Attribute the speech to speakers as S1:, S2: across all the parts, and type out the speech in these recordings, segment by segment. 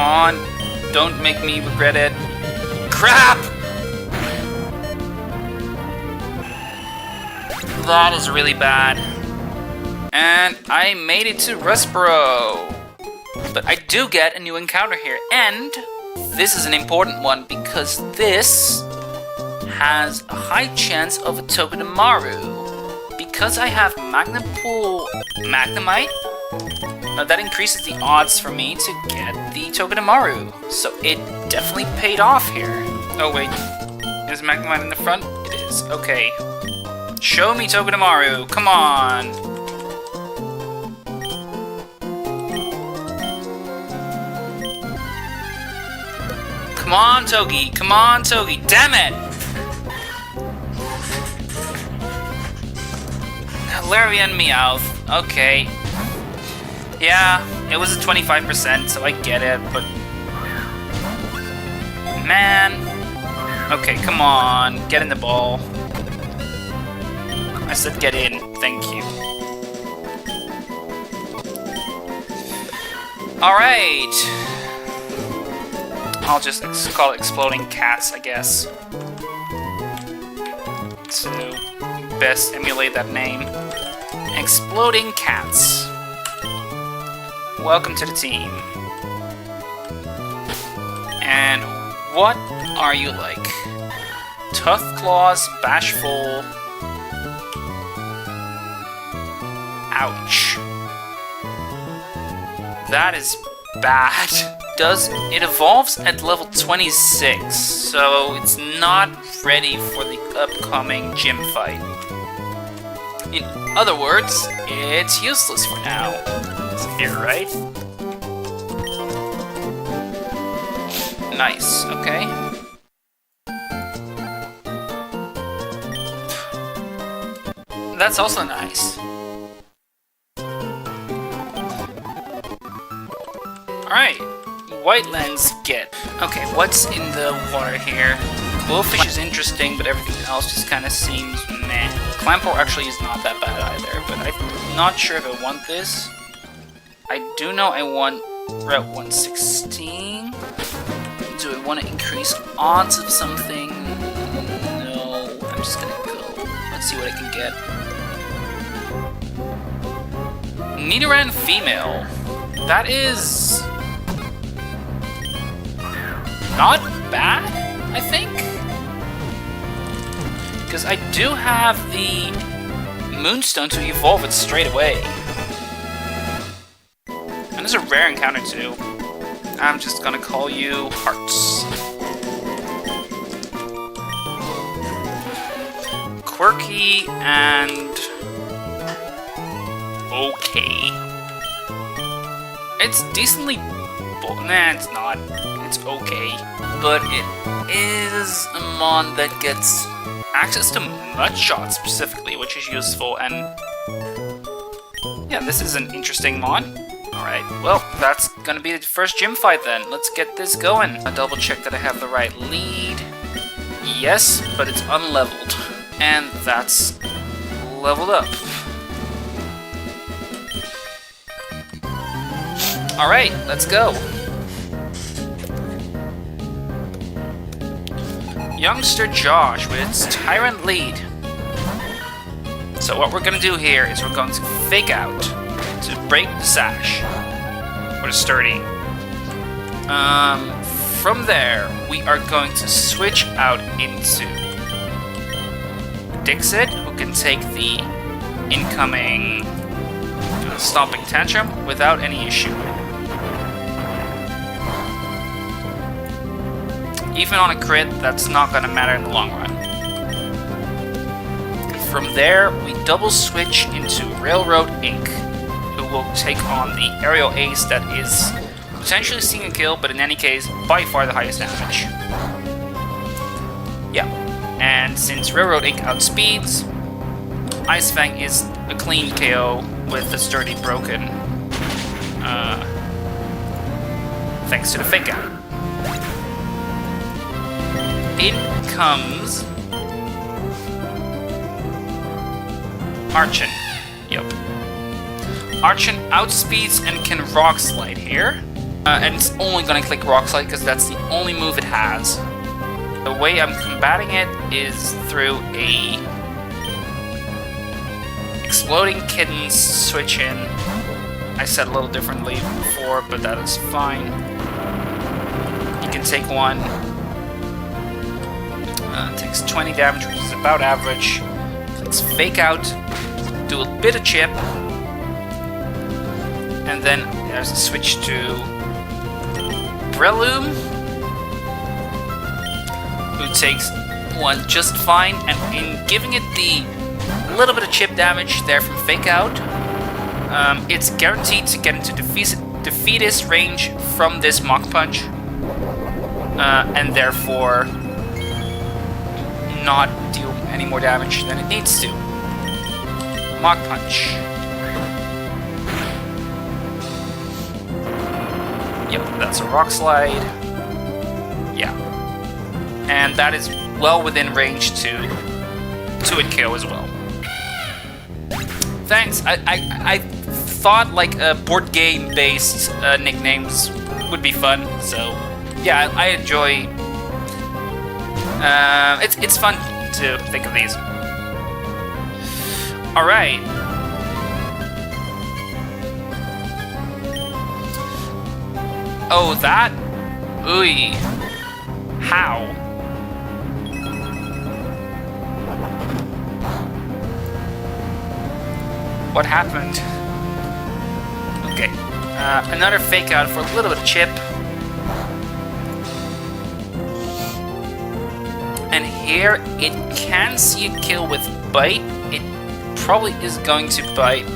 S1: on. Don't make me regret it. Crap! That is really bad. And I made it to Rustboro. But I do get a new encounter here. And this is an important one because this has a high chance of a Togedemaru. Because I have Magnemite, that increases the odds for me to get the Togedemaru. So it definitely paid off here. Oh wait, is Magnemite in the front? It is, okay. Show me Togedemaru, come on! Come on, Togi, damn it! Larian Meowth, okay. Yeah, it was a 25%, so I get it, but... Man... Okay, come on, get in the ball. I said get in, thank you. Alright. I'll just call it Exploding Cats, I guess. To best emulate that name. Exploding Cats. Welcome to the team. And what are you like? Tough Claws, Bashful. Ouch. That is bad. It evolves at level 26, so it's not ready for the upcoming gym fight. In other words, it's useless for now. Here, right? Nice, okay. That's also nice. Alright, Whitelands get. Okay, what's in the water here? Glowfish is interesting, but everything else just kind of seems meh. Clampo actually is not that bad either, but I'm not sure if I want this. I do know I want Route 116. Do I want to increase odds of something? No, I'm just gonna go. Let's see what I can get. Nidoran Female. That is... not bad, I think? Because I do have the Moonstone to evolve it straight away. And there's a rare encounter too. I'm just gonna call you Hearts. Quirky and... okay. It's decently... nah, it's not. It's okay. But it is a mon that gets access to Mudshot specifically, which is useful, and... yeah, this is an interesting mon. Alright, well, that's gonna be the first gym fight then. Let's get this going. I'll double check that I have the right lead. Yes, but it's unleveled. And that's leveled up. Alright, let's go. Youngster Josh with its Tyrant lead. So what we're gonna do here is we're going to fake out to break the sash. Or sturdy. From there, we are going to switch out into Dixit, who can take the incoming Stomping Tantrum without any issue. Even on a crit, that's not gonna matter in the long run. From there, we double switch into Railroad Inc., who will take on the aerial ace that is potentially seeing a kill, but in any case, by far the highest damage. Yeah, and since Railroad Inc. outspeeds, Ice Fang is a clean KO with the sturdy broken, thanks to the fake out. In comes Archon. Yep. Archon outspeeds and can Rock Slide here. And it's only gonna click Rock Slide because that's the only move it has. The way I'm combating it is through a Exploding Kittens switch in. I said a little differently before, but that is fine. You can take one. Takes 20 damage, which is about average. Let's Fake Out, do a bit of chip, and then there's a switch to Breloom, who takes one just fine, and in giving it the little bit of chip damage there from Fake Out, it's guaranteed to get into defeatist range from this Mach Punch, and therefore not deal any more damage than it needs to. Mach Punch. Yep, that's a Rock Slide. Yeah. And that is well within range to it KO as well. Thanks. I thought like board game based nicknames would be fun, so yeah, I enjoy. It's fun to think of these. All right. Oh, that? Ooh. How? What happened? Okay. Another Fake Out for a little bit of chip. And here, it can see a kill with Bite. It probably is going to Bite.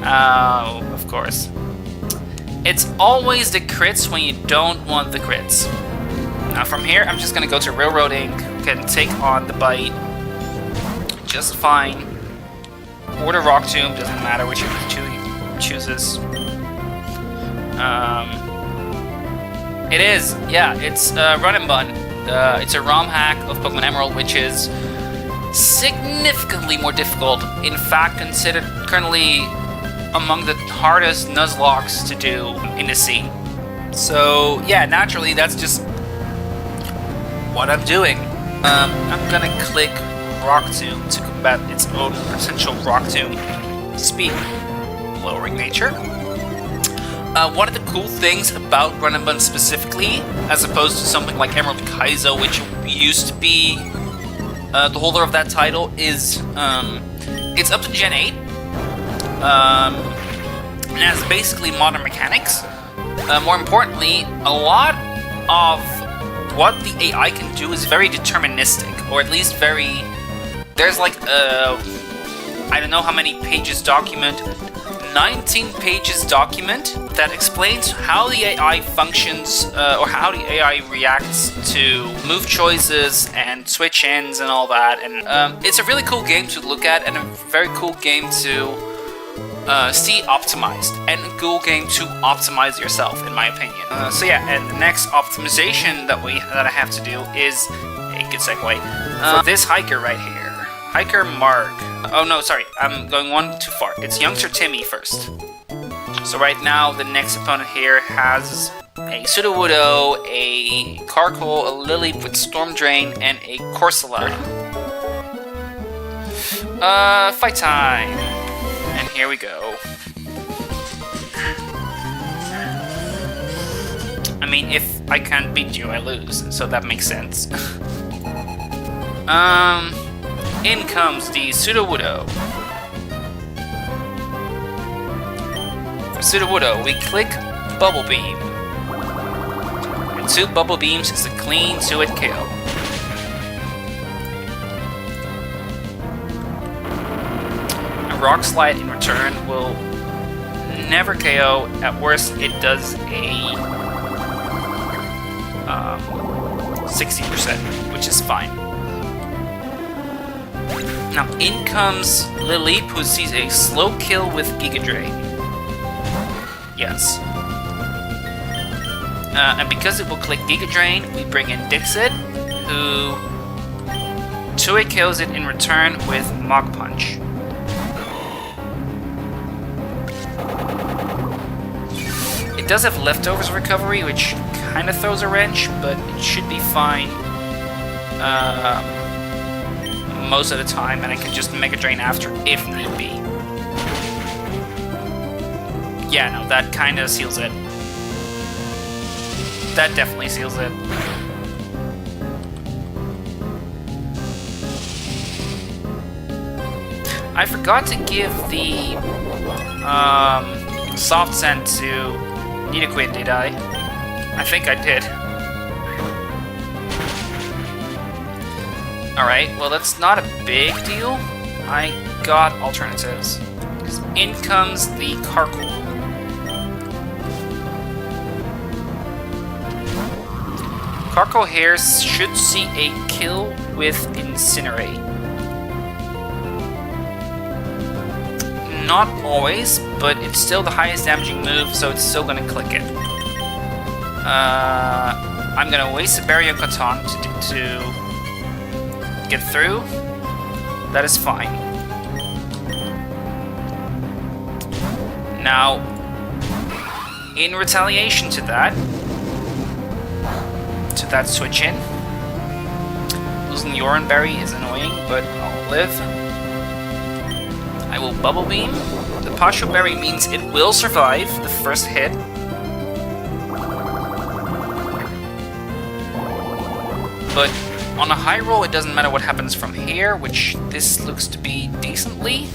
S1: Oh, of course. It's always the crits when you don't want the crits. Now from here, I'm just gonna go to Railroading, can take on the Bite just fine. Or the Rock Tomb, doesn't matter which he chooses. It is, yeah, it's Run Bun. It's a ROM hack of Pokemon Emerald, which is significantly more difficult. In fact, considered currently among the hardest Nuzlockes to do in the scene. So yeah, naturally that's just what I'm doing. I'm gonna click Rock Tomb to combat its own potential Rock Tomb speed lowering nature. One of the cool things about Run Bun specifically, as opposed to something like Emerald Kaizo, which used to be the holder of that title, is it's up to Gen 8. And has basically modern mechanics. More importantly, a lot of what the AI can do is very deterministic, or at least very... There's like I don't know how many pages document, 19 pages document that explains how the AI functions, or how the AI reacts to move choices and switch ends and all that. And it's a really cool game to look at, and a very cool game to see optimized, and a cool game to optimize yourself, in my opinion. So yeah, and the next optimization that I have to do is a good segue. For this hiker right here, Hiker Marg. Oh no, sorry, I'm going one too far. It's Youngster Timmy first. So right now, the next opponent here has a Sudowoodo, a Carkol, a Lilip with Storm Drain, and a Corsola. Fight time! And here we go. I mean, if I can't beat you, I lose, so that makes sense. In comes the Sudowoodo. For Sudowoodo, we click Bubble Beam. And 2 Bubble Beams is a clean 2-hit KO. Rock Slide in return will never KO. At worst, it does a 60%, which is fine. Now in comes Lilip, who sees a slow kill with Giga Drain. Yes. And because it will click Giga Drain, we bring in Dixit, who 2-hit kills it in return with Mach Punch. It does have leftovers recovery, which kind of throws a wrench, but it should be fine most of the time, and I can just Mega Drain after if need be. Yeah, no, that kind of seals it. That definitely seals it. I forgot to give the soft send to Nidoqueen, did I? I think I did. Alright, well that's not a big deal. I got alternatives. In comes the Carkol. Carkol here should see a kill with Incinerate. Not always, but it's still the highest damaging move, so it's still gonna click it. I'm gonna waste a Barrier Cotton to get through. That is fine. Now, in retaliation to that switch in, losing the Oran Berry is annoying, but I'll live. I will Bubble Beam. The Pasho Berry means it will survive the first hit. But on a high roll, it doesn't matter what happens from here, which this looks to be decently.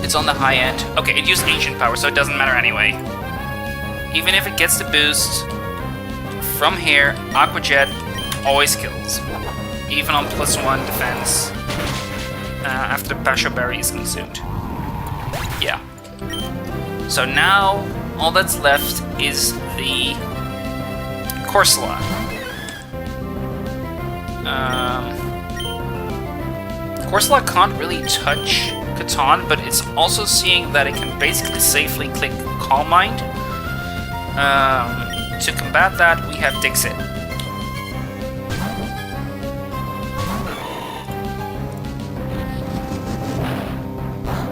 S1: It's on the high end. Okay, it used Ancient Power, so it doesn't matter anyway. Even if it gets the boost, from here, Aqua Jet always kills. Even on +1 defense, after the Pasho Berry is consumed. Yeah. So now, all that's left is the Corsola. Corsola can't really touch Catan, but it's also seeing that it can basically safely click Calm Mind. To combat that, we have Dixit.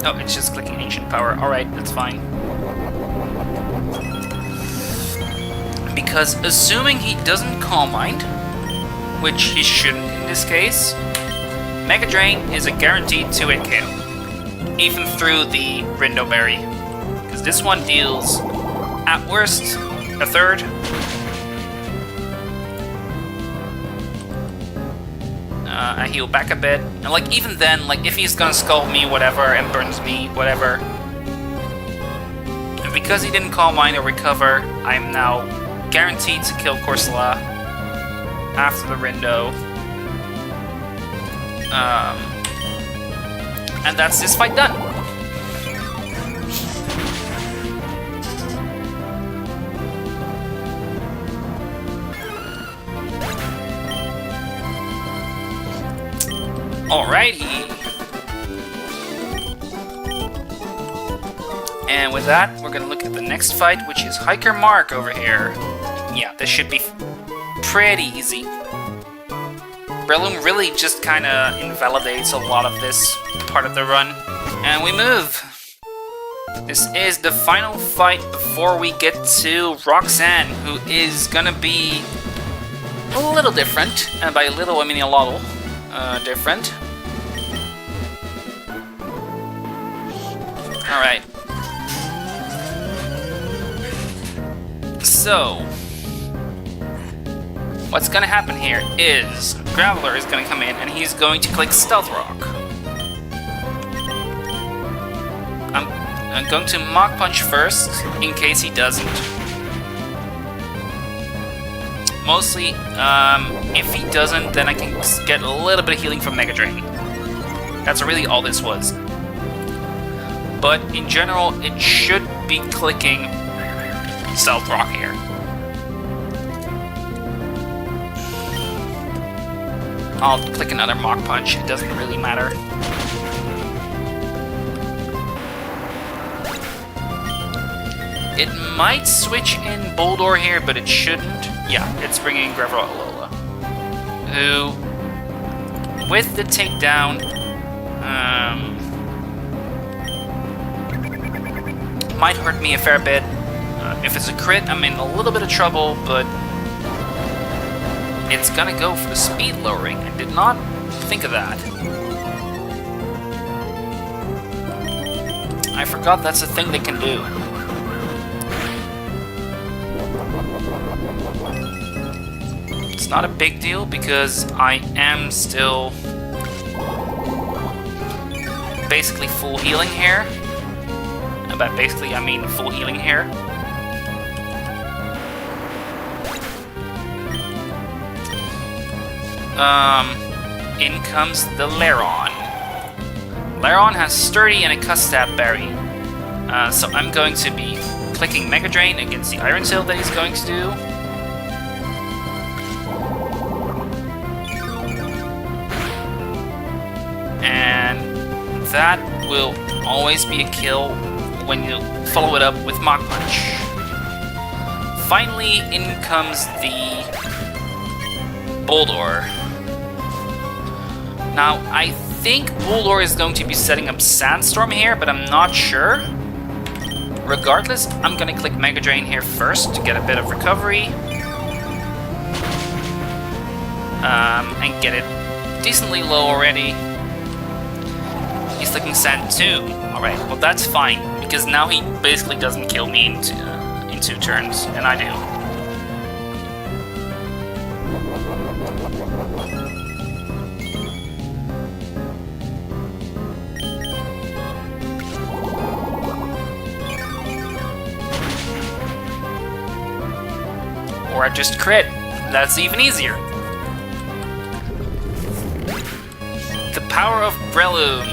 S1: Oh, it's just clicking Ancient Power. Alright, that's fine. Because assuming he doesn't Calm Mind, which he shouldn't in this case, Mega Drain is a guaranteed 2-hit KO. Even through the Rindo Berry. Because this one deals, at worst, a third. I heal back a bit. And like even then, like if he's gonna Scald me, whatever, and burns me, whatever. And because he didn't Calm Mind or recover, I'm now guaranteed to kill Corsola after the Rindo. And that's this fight done. Alrighty. And with that, we're gonna look at the next fight, which is Hiker Mark over here. Yeah, this should be pretty easy. Breloom really just kinda invalidates a lot of this part of the run. And we move. This is the final fight before we get to Roxanne, who is gonna be a little different. And by little, I mean a lot different. Alright. So, what's gonna happen here is Graveler is gonna come in and he's going to click Stealth Rock. I'm going to Mach Punch first, in case he doesn't. Mostly, if he doesn't, then I can get a little bit of healing from Mega Drain. That's really all this was. But in general, it should be clicking Stealth Rock here. I'll click another Mach Punch, it doesn't really matter. It might switch in Boldore here, but it shouldn't. Yeah, it's bringing Graveler, who, with the takedown, might hurt me a fair bit. If it's a crit, I'm in a little bit of trouble, but it's gonna go for the speed lowering. I did not think of that. I forgot that's a thing they can do. It's not a big deal because I am still basically full healing here. And by basically I mean full healing here. In comes the Lairon. Lairon has Sturdy and a Custap Berry. So I'm going to be clicking Mega Drain against the Iron Tail that he's going to do. And that will always be a kill when you follow it up with Mach Punch. Finally, in comes the Boldore. Now, I think Boldore is going to be setting up Sandstorm here, but I'm not sure. Regardless, I'm gonna click Mega Drain here first to get a bit of recovery. And get it decently low already. He's clicking Sand too. Alright, well that's fine, because now he basically doesn't kill me in 2 turns, and I do. Or I just crit. That's even easier. The power of Breloom.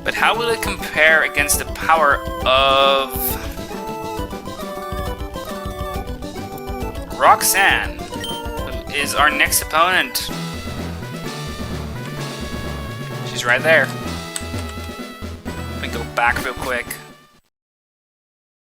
S1: But how will it compare against the power of Roxanne, who is our next opponent? She's right there. Let me go back real quick.